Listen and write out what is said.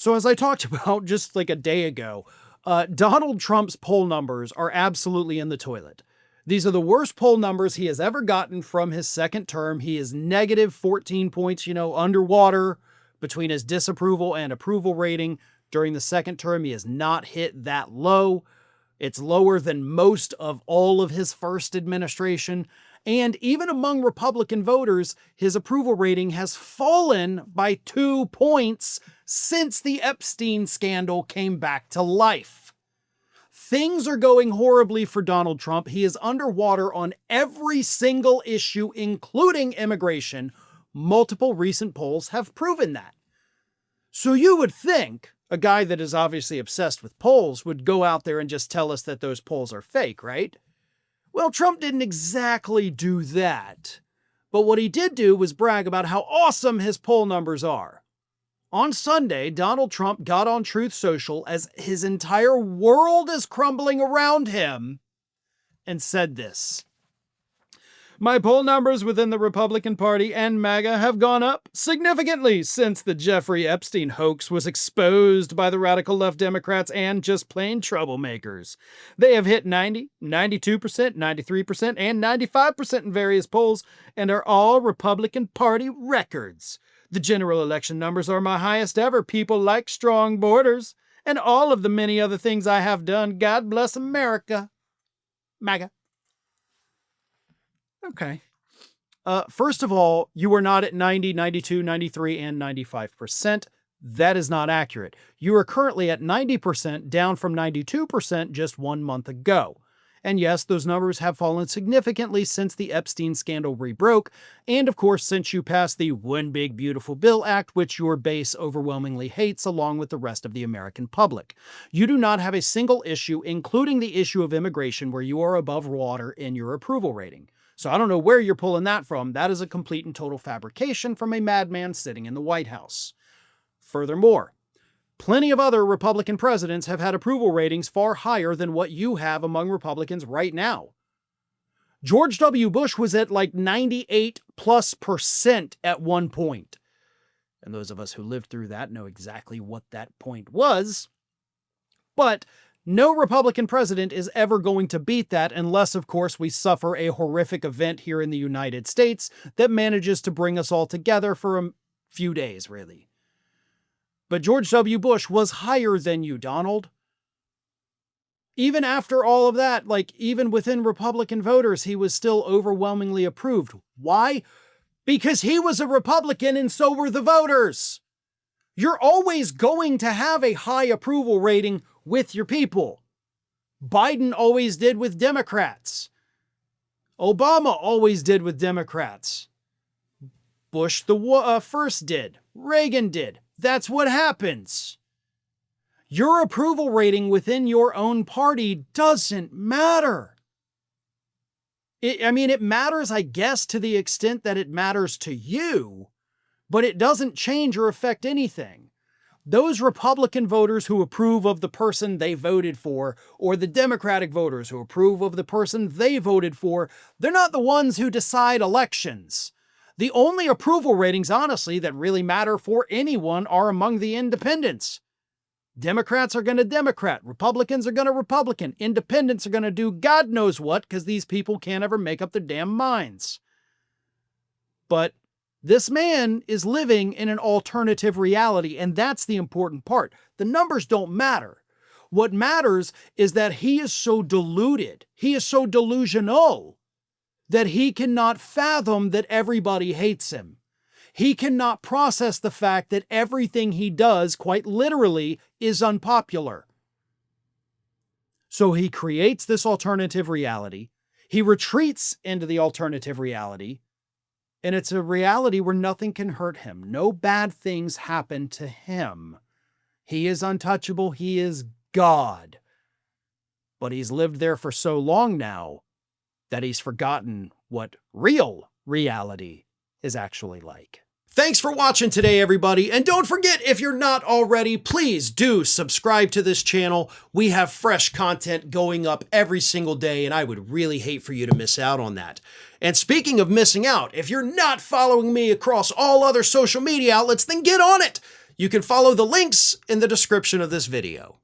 So as I talked about just like a day ago, Donald Trump's poll numbers are absolutely in the toilet. These are the worst poll numbers he has ever gotten from his second term. He is negative 14 points, underwater between his disapproval and approval rating. During the second term, he has not hit that low. It's lower than most of all of his first administration. And even among Republican voters, his approval rating has fallen by 2 points since the Epstein scandal came back to life. Things are going horribly for Donald Trump. He is underwater on every single issue, including immigration. Multiple recent polls have proven that. So you would think a guy that is obviously obsessed with polls would go out there and just tell us that those polls are fake, right? Well, Trump didn't exactly do that. But what he did do was brag about how awesome his poll numbers are. On Sunday, Donald Trump got on Truth Social as his entire world is crumbling around him and said this: "My poll numbers within the Republican Party and MAGA have gone up significantly since the Jeffrey Epstein hoax was exposed by the radical left Democrats and just plain troublemakers. They have hit 90, 92%, 93%, and 95% in various polls and are all Republican Party records. The general election numbers are my highest ever. People like strong borders and all of the many other things I have done. God bless America. MAGA." Okay. First of all, you are not at 90, 92, 93, and 95%. That is not accurate. You are currently at 90%, down from 92% just 1 month ago. And yes, those numbers have fallen significantly since the Epstein scandal rebroke, and of course since you passed the One Big Beautiful Bill Act, which your base overwhelmingly hates along with the rest of the American public. You do not have a single issue, including the issue of immigration, where you are above water in your approval rating. So I don't know where you're pulling that from. That is a complete and total fabrication from a madman sitting in the White House. Furthermore, plenty of other Republican presidents have had approval ratings far higher than what you have among Republicans right now. George W. Bush was at like 98+% at one point. And those of us who lived through that know exactly what that point was. But no Republican president is ever going to beat that unless, of course, we suffer a horrific event here in the United States that manages to bring us all together for a few days, really. But George W. Bush was higher than you, Donald. Even after all of that, like even within Republican voters, he was still overwhelmingly approved. Why? Because he was a Republican and so were the voters. You're always going to have a high approval rating with your people. Biden always did with Democrats. Obama always did with Democrats. Bush the first did. Reagan did. That's what happens. Your approval rating within your own party doesn't matter. It matters, I guess, to the extent that it matters to you, but it doesn't change or affect anything. Those Republican voters who approve of the person they voted for, or the Democratic voters who approve of the person they voted for, they're not the ones who decide elections. The only approval ratings, honestly, that really matter for anyone are among the independents. Democrats are going to Democrat. Republicans are going to Republican. Independents are going to do God knows what because these people can't ever make up their damn minds. But this man is living in an alternative reality, and that's the important part. The numbers don't matter. What matters is that he is so deluded, he is so delusional, that he cannot fathom that everybody hates him. He cannot process the fact that everything he does, quite literally, is unpopular. So he creates this alternative reality. He retreats into the alternative reality. And it's a reality where nothing can hurt him. No bad things happen to him. He is untouchable. He is God. But he's lived there for so long now that he's forgotten what real reality is actually like. Thanks for watching today, everybody. And don't forget, if you're not already, please do subscribe to this channel. We have fresh content going up every single day, and I would really hate for you to miss out on that. And speaking of missing out, if you're not following me across all other social media outlets, then get on it. You can follow the links in the description of this video.